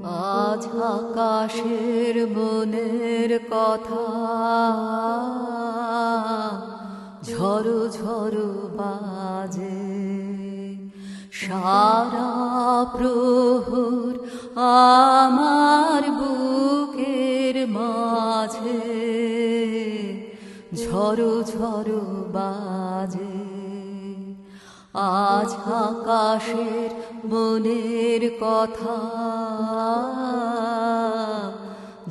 আজ আকাশের মনের কথা ঝড়ো ঝড়ো বাজে, সারা প্রহর আমার বুকের মাঝে ঝড়ো ঝড়ো বাজে। আজ আকাশের মনের কথা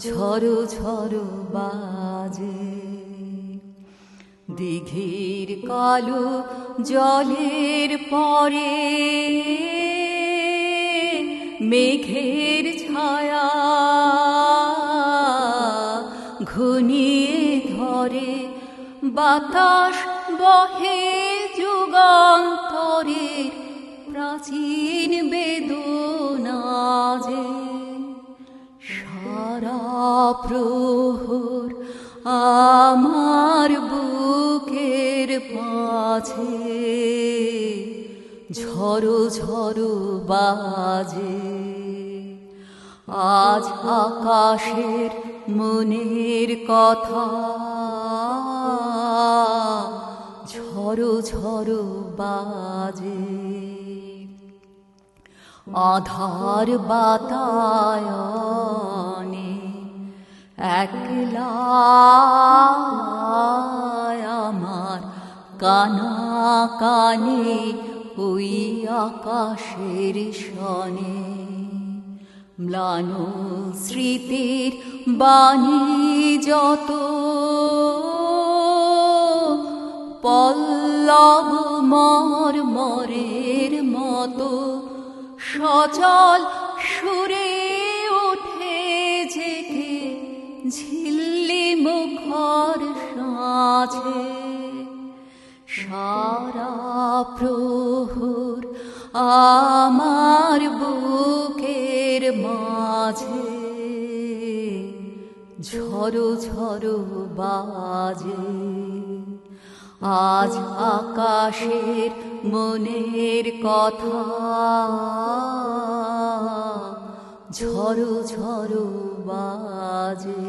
ঝড়ো ঝড়ো বাজে। দিঘির কালো জলের পরে মেঘের ছায়া ঘনিয়ে ধরে, বাতাস বহে যুগান্তরের প্রাচীন বেদনা যে। সারা প্রহর আমার বুকের মাঝে ঝড়ো ঝড়ো বাজে। আজ আকাশের মনের কথা ঝড়ো ঝড়ো বাজে। আধার বাতায়নে একলা আমার কানা কানে ওই আকাশের শনে। ম্লান স্মৃতির বাণী যত পল্লব মর্মরের মতো সচল সুরে ওঠে জেগে ঝিল্লি মুখর সাঁঝে। সারা প্রহর আমার বুকের মাঝে ঝড়ো ঝড়ো বাজে। আজ আকাশের মনের কথা ঝড়ো ঝড়ো বাজে।